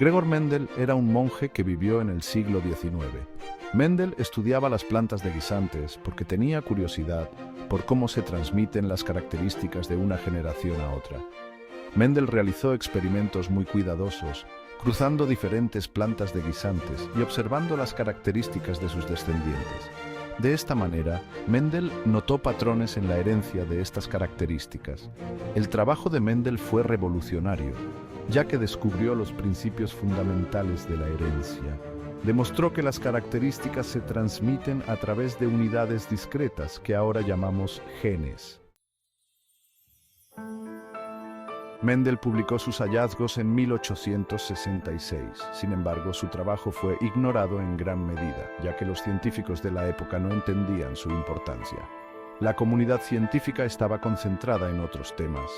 Gregor Mendel era un monje que vivió en el siglo XIX. Mendel estudiaba las plantas de guisantes porque tenía curiosidad por cómo se transmiten las características de una generación a otra. Mendel realizó experimentos muy cuidadosos, cruzando diferentes plantas de guisantes y observando las características de sus descendientes. De esta manera, Mendel notó patrones en la herencia de estas características. El trabajo de Mendel fue revolucionario, ya que descubrió los principios fundamentales de la herencia. Demostró que las características se transmiten a través de unidades discretas que ahora llamamos genes. Mendel publicó sus hallazgos en 1866. Sin embargo, su trabajo fue ignorado en gran medida, ya que los científicos de la época no entendían su importancia. La comunidad científica estaba concentrada en otros temas.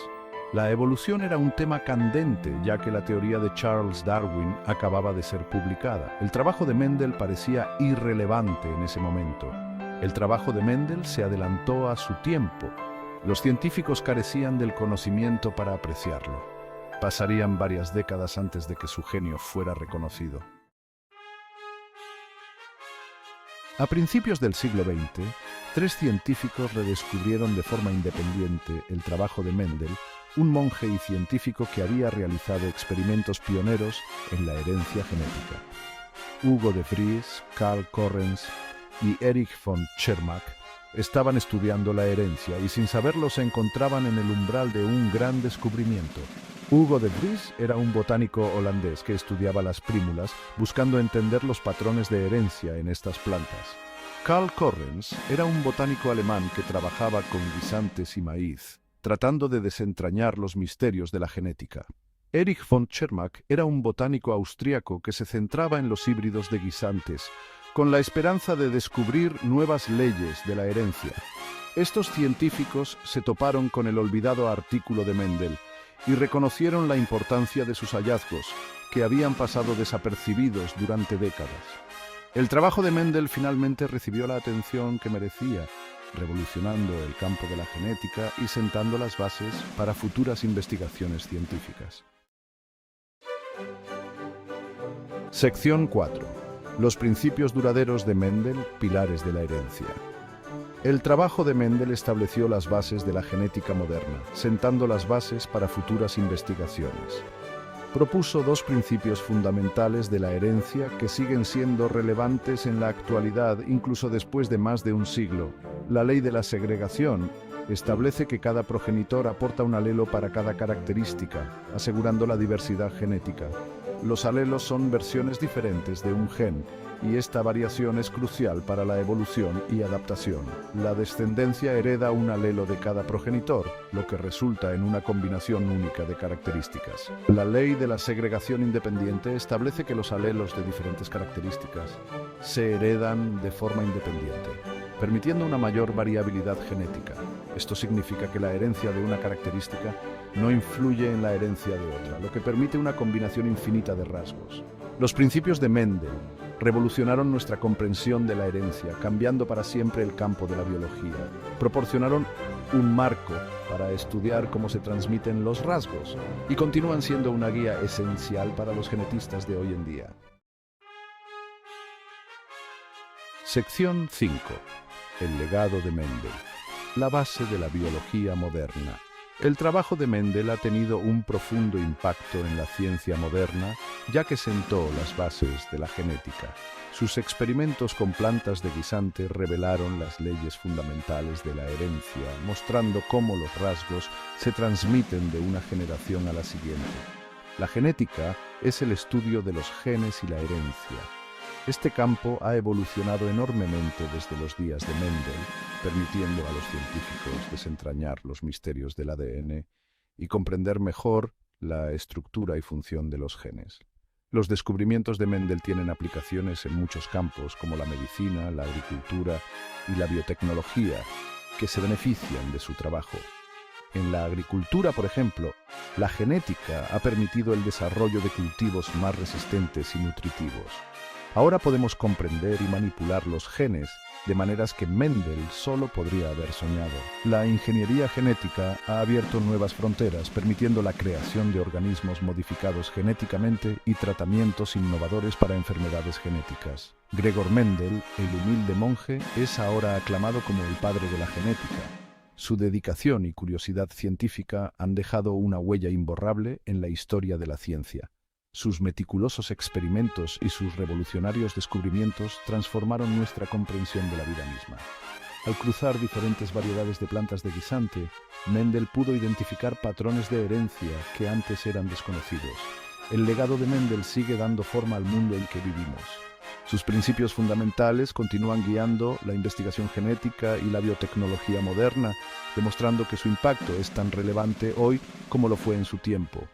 La evolución era un tema candente, ya que la teoría de Charles Darwin acababa de ser publicada. El trabajo de Mendel parecía irrelevante en ese momento. El trabajo de Mendel se adelantó a su tiempo. Los científicos carecían del conocimiento para apreciarlo. Pasarían varias décadas antes de que su genio fuera reconocido. A principios del siglo XX, 3 científicos redescubrieron de forma independiente el trabajo de Mendel, un monje y científico que había realizado experimentos pioneros en la herencia genética. Hugo de Vries, Carl Correns y Erich von Tschermak estaban estudiando la herencia y sin saberlo se encontraban en el umbral de un gran descubrimiento. Hugo de Vries era un botánico holandés que estudiaba las prímulas, buscando entender los patrones de herencia en estas plantas. Carl Correns era un botánico alemán que trabajaba con guisantes y maíz, tratando de desentrañar los misterios de la genética. Erich von Tschermak era un botánico austríaco que se centraba en los híbridos de guisantes, con la esperanza de descubrir nuevas leyes de la herencia. Estos científicos se toparon con el olvidado artículo de Mendel y reconocieron la importancia de sus hallazgos, que habían pasado desapercibidos durante décadas. El trabajo de Mendel finalmente recibió la atención que merecía, revolucionando el campo de la genética y sentando las bases para futuras investigaciones científicas. Sección 4. Los principios duraderos de Mendel, pilares de la herencia. El trabajo de Mendel estableció las bases de la genética moderna, sentando las bases para futuras investigaciones. Propuso 2 principios fundamentales de la herencia que siguen siendo relevantes en la actualidad, incluso después de más de un siglo. La ley de la segregación establece que cada progenitor aporta un alelo para cada característica, asegurando la diversidad genética. Los alelos son versiones diferentes de un gen, y esta variación es crucial para la evolución y adaptación. La descendencia hereda un alelo de cada progenitor, lo que resulta en una combinación única de características. La ley de la segregación independiente establece que los alelos de diferentes características se heredan de forma independiente, permitiendo una mayor variabilidad genética. Esto significa que la herencia de una característica no influye en la herencia de otra, lo que permite una combinación infinita de rasgos. Los principios de Mendel revolucionaron nuestra comprensión de la herencia, cambiando para siempre el campo de la biología. Proporcionaron un marco para estudiar cómo se transmiten los rasgos y continúan siendo una guía esencial para los genetistas de hoy en día. Sección 5. El legado de Mendel. La base de la biología moderna. El trabajo de Mendel ha tenido un profundo impacto en la ciencia moderna, ya que sentó las bases de la genética. Sus experimentos con plantas de guisante revelaron las leyes fundamentales de la herencia, mostrando cómo los rasgos se transmiten de una generación a la siguiente. La genética es el estudio de los genes y la herencia. Este campo ha evolucionado enormemente desde los días de Mendel, permitiendo a los científicos desentrañar los misterios del ADN y comprender mejor la estructura y función de los genes. Los descubrimientos de Mendel tienen aplicaciones en muchos campos, como la medicina, la agricultura y la biotecnología, que se benefician de su trabajo. En la agricultura, por ejemplo, la genética ha permitido el desarrollo de cultivos más resistentes y nutritivos. Ahora podemos comprender y manipular los genes de maneras que Mendel solo podría haber soñado. La ingeniería genética ha abierto nuevas fronteras, permitiendo la creación de organismos modificados genéticamente y tratamientos innovadores para enfermedades genéticas. Gregor Mendel, el humilde monje, es ahora aclamado como el padre de la genética. Su dedicación y curiosidad científica han dejado una huella imborrable en la historia de la ciencia. Sus meticulosos experimentos y sus revolucionarios descubrimientos transformaron nuestra comprensión de la vida misma. Al cruzar diferentes variedades de plantas de guisante, Mendel pudo identificar patrones de herencia que antes eran desconocidos. El legado de Mendel sigue dando forma al mundo en que vivimos. Sus principios fundamentales continúan guiando la investigación genética y la biotecnología moderna, demostrando que su impacto es tan relevante hoy como lo fue en su tiempo.